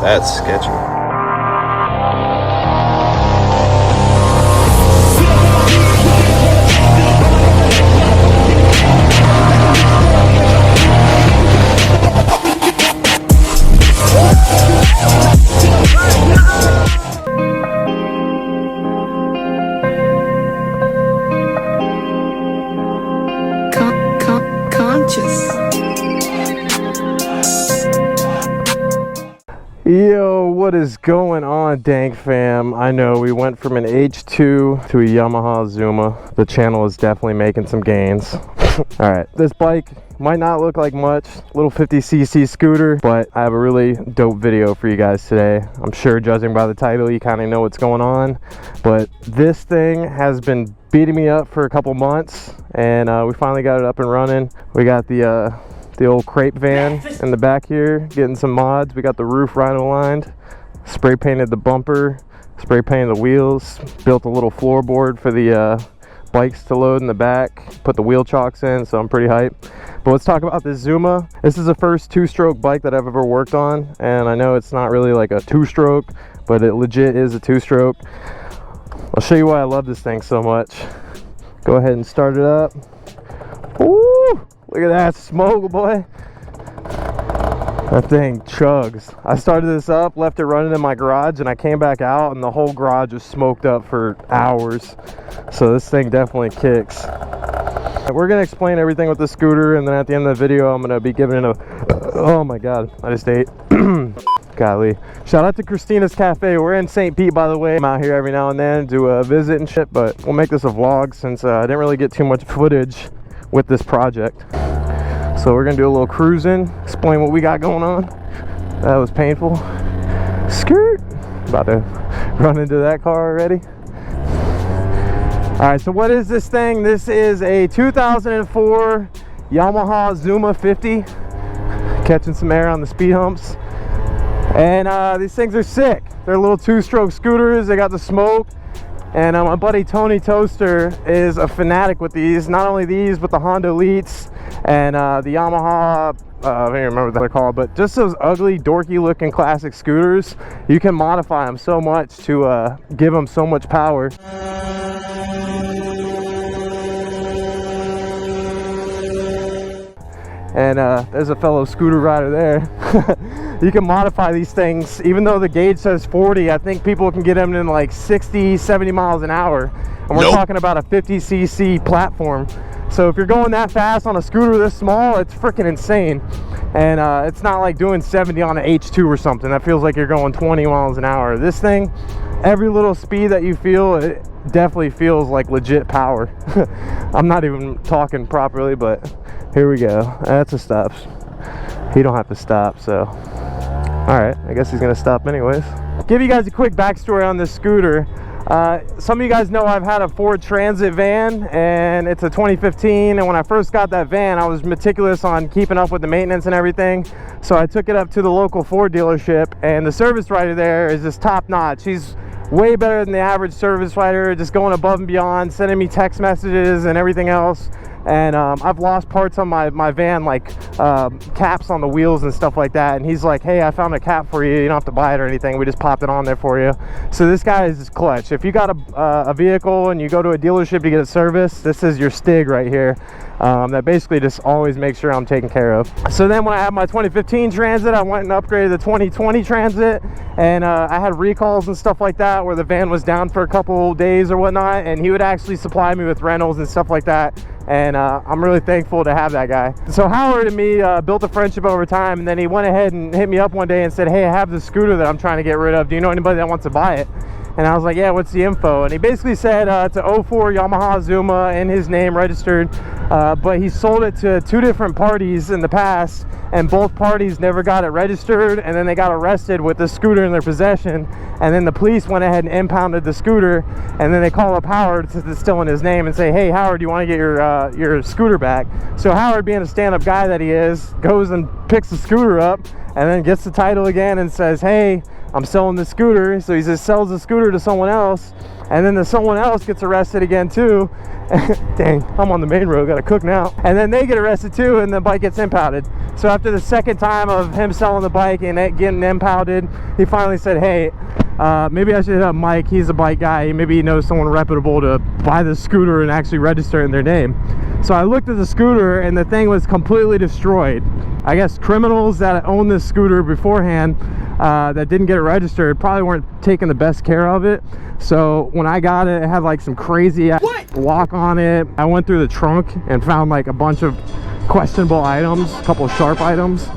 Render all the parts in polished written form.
That's sketchy. Yo, what is going on, Dank fam? I know we went from an H2 to a Yamaha Zuma. The channel is definitely making some gains. Alright, this bike might not look like much, little 50cc scooter, but I have a really dope video for you guys today. I'm sure, judging by the title, you kind of know what's going on, but this thing has been beating me up for a couple months, and we finally got it up and running. We got the old crepe van in the back here, getting some mods. We got the roof rhino lined, spray painted the bumper, spray painted the wheels, built a little floorboard for the bikes to load in the back, put the wheel chocks in, so I'm pretty hyped. But let's talk about this Zuma. This is the first two-stroke bike that I've ever worked on, and I know it's not really like a two-stroke, but it legit is a two-stroke. I'll show you why I love this thing so much. Go ahead and start it up. Woo! Look at that smoke, boy. That thing chugs. I started this up, left it running in my garage, and I came back out and the whole garage was smoked up for hours. So this thing definitely kicks. We're gonna explain everything with the scooter, and then at the end of the video I'm gonna be giving it a oh my god, I just ate. Golly. Shout out to Christina's Cafe. We're in St. Pete, by the way. I'm out here every now and then, do a visit and shit, but we'll make this a vlog since I didn't really get too much footage with this project. So we're gonna do a little cruising, explain what we got going on. That was painful. Skirt. About to run into that car already. All right, so what is this thing? This is a 2004 Yamaha Zuma 50. Catching some air on the speed humps. And these things are sick. They're little two-stroke scooters. They got the smoke. And my buddy Tony Toaster is a fanatic with these. Not only these, but the Honda Elites and the Yamaha, I don't even remember what they're called, but just those ugly, dorky looking classic scooters. You can modify them so much to give them so much power. And there's a fellow scooter rider there. You can modify these things. Even though the gauge says 40, I think people can get them in like 60, 70 miles an hour. And we're talking about a 50cc platform. So if you're going that fast on a scooter this small, it's freaking insane. And it's not like doing 70 on an H2 or something. That feels like you're going 20 miles an hour. This thing, every little speed that you feel, it definitely feels like legit power. I'm not even talking properly, but here we go. That's a stop. He don't have to stop, so all right, I guess he's gonna stop anyways. Give you guys a quick backstory on this scooter. Some of you guys know I've had a Ford Transit van, and it's a 2015, and when I first got that van I was meticulous on keeping up with the maintenance and everything, so I took it up to the local Ford dealership, and the service writer there is just top notch. She's way better than the average service writer, just going above and beyond, sending me text messages and everything else. And I've lost parts on my van, like caps on the wheels and stuff like that, and he's like, hey, I found a cap for you, you don't have to buy it or anything, we just popped it on there for you. So this guy is just clutch. If you got a vehicle and you go to a dealership to get it serviced, this is your Stig right here. That basically just always makes sure I'm taken care of. So then when I had my 2015 Transit, I went and upgraded the 2020 Transit, and I had recalls and stuff like that where the van was down for a couple days or whatnot, and he would actually supply me with rentals and stuff like that. And I'm really thankful to have that guy. So Howard and me built a friendship over time, and then he went ahead and hit me up one day and said, hey, I have this scooter that I'm trying to get rid of. Do you know anybody that wants to buy it? And I was like, yeah, what's the info? And he basically said it's a 04 Yamaha Zuma in his name registered, but he sold it to 2 different parties in the past, and both parties never got it registered, and then they got arrested with the scooter in their possession, and then the police went ahead and impounded the scooter, and then they call up Howard since it's still in his name and say, hey, Howard, do you want to get your scooter back? So Howard, being a stand-up guy that he is, goes and picks the scooter up and then gets the title again and says, hey, I'm selling the scooter. So he just sells the scooter to someone else, and then someone else gets arrested again too. Dang, I'm on the main road, gotta cook now. And then they get arrested too, and the bike gets impounded. So after the second time of him selling the bike and it getting impounded, he finally said, hey, maybe I should hit up Mike. He's a bike guy. Maybe he knows someone reputable to buy the scooter and actually register it in their name. So I looked at the scooter and the thing was completely destroyed. I guess criminals that owned this scooter beforehand that didn't get it registered probably weren't taking the best care of it. So when I got it, it had like some crazy lock on it. I went through the trunk and found like a bunch of questionable items, a couple of sharp items.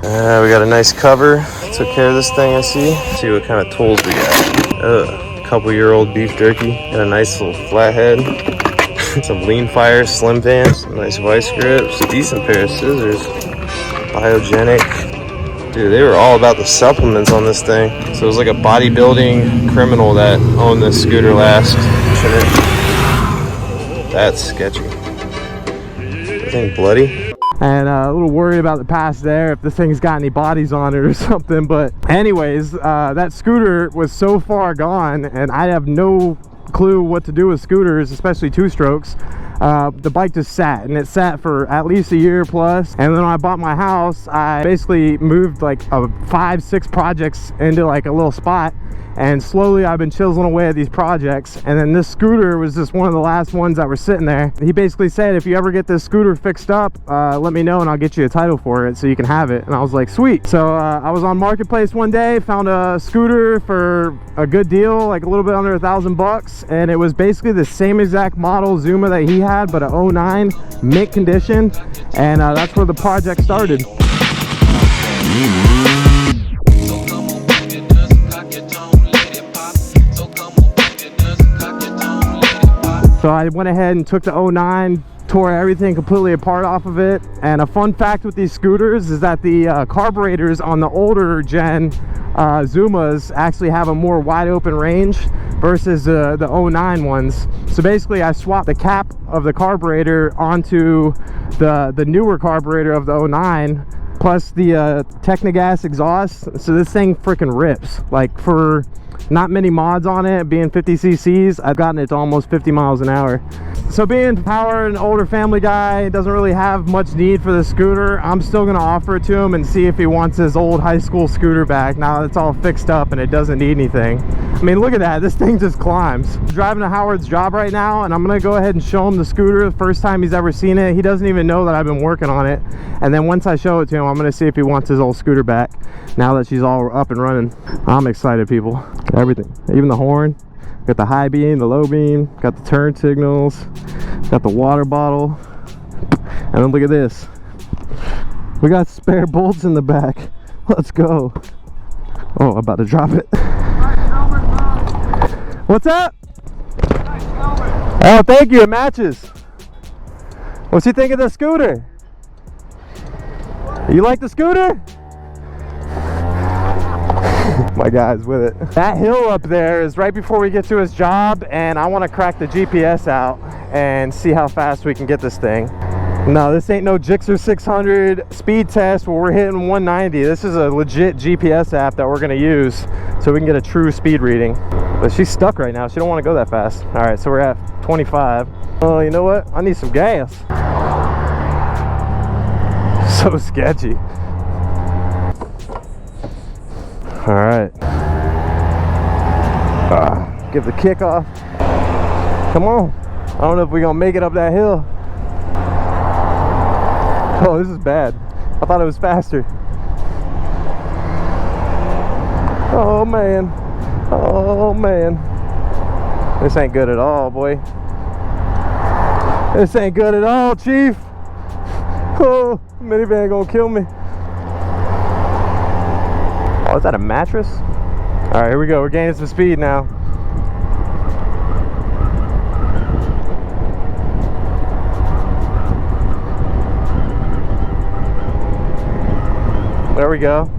We got a nice cover. Took care of this thing, I see. Let's see what kind of tools we got. Couple-year-old beef jerky. Got a nice little flathead. Some lean fire, slim vans, some nice vice grips, decent pair of scissors. Biogenic. Dude, they were all about the supplements on this thing. So it was like a bodybuilding criminal that owned this scooter last. That's sketchy. This thing bloody. And a little worried about the past there, if this thing's got any bodies on it or something. But anyways, that scooter was so far gone, and I have no clue what to do with scooters, especially two strokes. The bike just sat, and it sat for at least a year plus. And then when I bought my house, I basically moved like 5-6 projects into like a little spot, and slowly I've been chiseling away at these projects. And then this scooter was just one of the last ones that were sitting there. He basically said, if you ever get this scooter fixed up, let me know and I'll get you a title for it so you can have it. And I was like, sweet. So I was on Marketplace one day, found a scooter for a good deal, like a little bit under $1,000, and it was basically the same exact model Zuma that he had, but a 09 mint condition. And that's where the project started. So I went ahead and took the 09, tore everything completely apart off of it. And a fun fact with these scooters is that the carburetors on the older gen Zumas actually have a more wide open range versus the 09 ones. So basically I swapped the cap of the carburetor onto the newer carburetor of the 09 plus the Technogas exhaust. So this thing freaking rips. Like, for not many mods on it, being 50 cc's, I've gotten it to almost 50 miles an hour. So being Power, an older family guy, doesn't really have much need for the scooter. I'm still gonna offer it to him and see if he wants his old high school scooter back now that it's all fixed up and it doesn't need anything. I mean, look at that, this thing just climbs. I'm driving to Howard's job right now, and I'm gonna go ahead and show him the scooter. The first time he's ever seen it. He doesn't even know that I've been working on it. And then once I show it to him, I'm gonna see if he wants his old scooter back now that she's all up and running. I'm excited, people. Everything, even the horn. Got the high beam, the low beam, got the turn signals, got the water bottle, and then look at this. We got spare bolts in the back. Let's go. Oh, I'm about to drop it. What's up? Oh, thank you, it matches. What's he think of the scooter? You like the scooter? My guy's with it. That hill up there is right before we get to his job, and I want to crack the GPS out and see how fast we can get this thing. No, this ain't no Gixxer 600 speed test where we're hitting 190. This is a legit GPS app that we're going to use so we can get a true speed reading. But she's stuck right now. She don't want to go that fast. All right, so we're at 25. Oh, you know what? I need some gas. So sketchy. All right. Give the kick off. Come on. I don't know if we're gonna make it up that hill. Oh, this is bad. I thought it was faster. Oh man. Oh man. This ain't good at all, boy. This ain't good at all, Chief. Oh, minivan gonna kill me. Oh, is that a mattress? All right, here we go. We're gaining some speed now. There we go.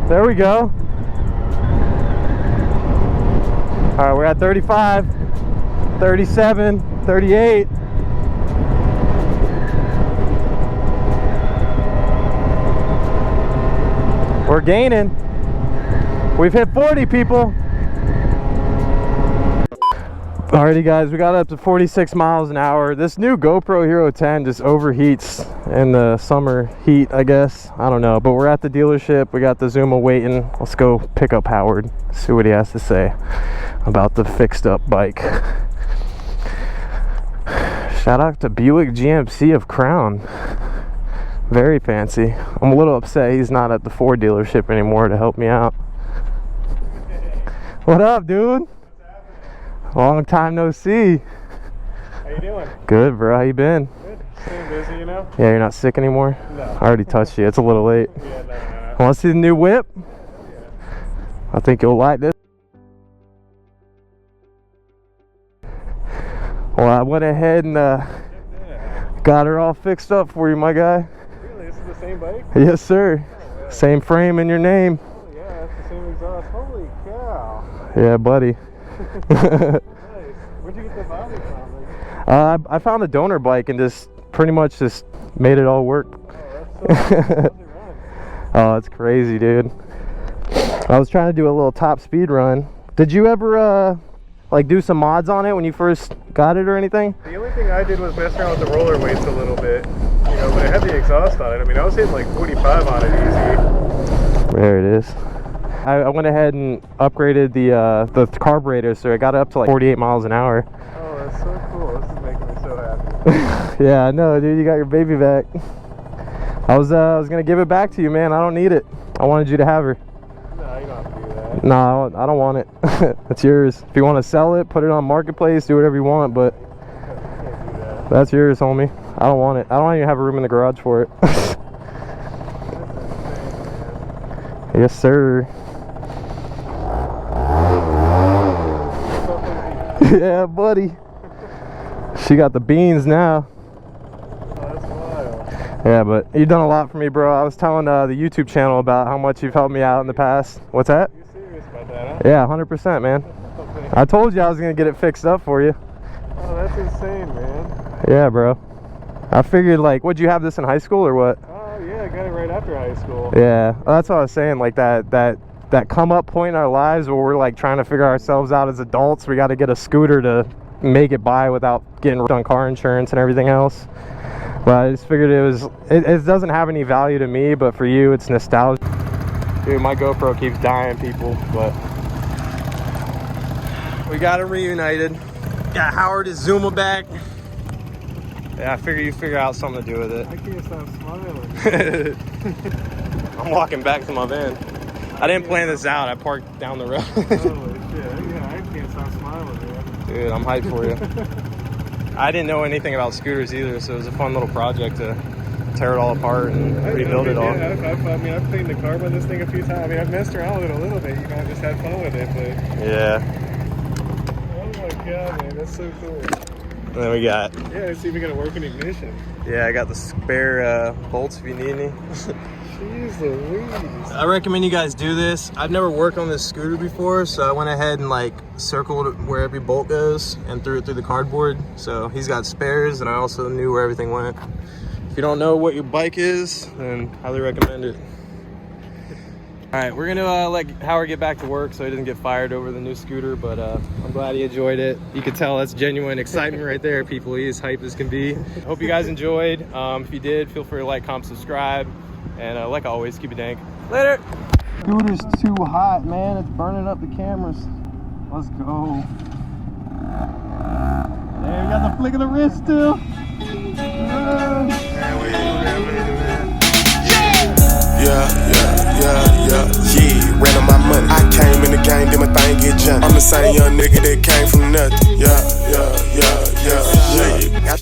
There we go. All right, we're at 35, 37, 38. We're gaining. We've hit 40, people. Alrighty guys, we got up to 46 miles an hour. This new GoPro Hero 10 just overheats in the summer heat, I guess. I don't know, but we're at the dealership. We got the Zuma waiting. Let's go pick up Howard, see what he has to say about the fixed up bike. Shout out to Buick GMC of Crown. Very fancy. I'm a little upset he's not at the Ford dealership anymore to help me out. What up, dude? Long time no see. How you doing? Good, bro. How you been? Good. Staying busy, you know? Yeah, you're not sick anymore? No. I already touched you. It's a little late. Yeah, no. Want to see the new whip? Yeah. I think you'll like this. Well, I went ahead and got her all fixed up for you, my guy. Really? This is the same bike? Yes, sir. Oh, same frame and your name. Oh, yeah, that's the same exhaust. Holy cow. Yeah, buddy. Nice. Where'd you get the body from? I found a donor bike and just pretty much just made it all work. Oh, that's so cool. Oh, it's crazy, dude. I was trying to do a little top speed run. Did you ever like do some mods on it when you first got it or anything? The only thing I did was mess around with the roller weights a little bit, you know, but it had the exhaust on it. I mean, I was hitting like 45 on it easy. There it is. I went ahead and upgraded the carburetor, so it got up to like 48 miles an hour. Oh, that's so cool. This is making me so happy. Yeah, I know, dude. You got your baby back. I was gonna give it back to you, man. I don't need it. I wanted you to have her. No, you don't have to do that. No, I don't want it. It's yours. If you want to sell it, put it on Marketplace, do whatever you want, but You can't do that. that's yours, homie. I don't want it. I don't even have a room in the garage for it. Yes, sir. Yeah, buddy. She got the beans now. Oh, that's wild. Yeah, but you've done a lot for me, bro. I was telling the YouTube channel about how much you've helped me out in the past. What's that? You're serious about that, huh? Yeah, 100%, man. I told you I was gonna get it fixed up for you. Oh, that's insane, man. Yeah, bro. I figured, like, would you have this in high school or what? Oh, yeah, I got it right after high school. Yeah, that's what I was saying. Like that come up point in our lives where we're like trying to figure ourselves out as adults. We got to get a scooter to make it by without getting on car insurance and everything else. But I just figured it doesn't have any value to me, but for you it's nostalgia. Dude, my GoPro keeps dying, people, but we got it reunited. Got Howard's Zuma back. Yeah, I figure you figure out something to do with it. I can't stop smiling. I'm walking back to my van. I didn't plan this out. I parked down the road. Holy shit. Yeah, I can't stop smiling, man. Dude, I'm hyped for you. I didn't know anything about scooters either, so it was a fun little project to tear it all apart and rebuild it all. I mean, I've cleaned the carb on this thing a few times. I mean, I've messed around with it a little bit. You know, I just had fun with it, but... Yeah. Oh my god, man. That's so cool. And then we got... Yeah, it's even going to work in ignition. Yeah, I got the spare bolts if you need any. Jeez Louise. I recommend you guys do this. I've never worked on this scooter before, so I went ahead and like circled where every bolt goes and threw it through the cardboard. So he's got spares, and I also knew where everything went. If you don't know what your bike is, then highly recommend it. All right, we're gonna let Howard get back to work so he doesn't get fired over the new scooter, but I'm glad he enjoyed it. You could tell that's genuine excitement right there, people. He is hype as can be. Hope you guys enjoyed. If you did, feel free to like, comment, subscribe, and like always, keep it dank. Later. Scooter's too hot, man. It's burning up the cameras. Let's go. Hey, we got the flick of the wrist still. Yeah, ran on my money. I came in the game, did my thing, get jumped. I'm the same young nigga that came from nothing, yeah.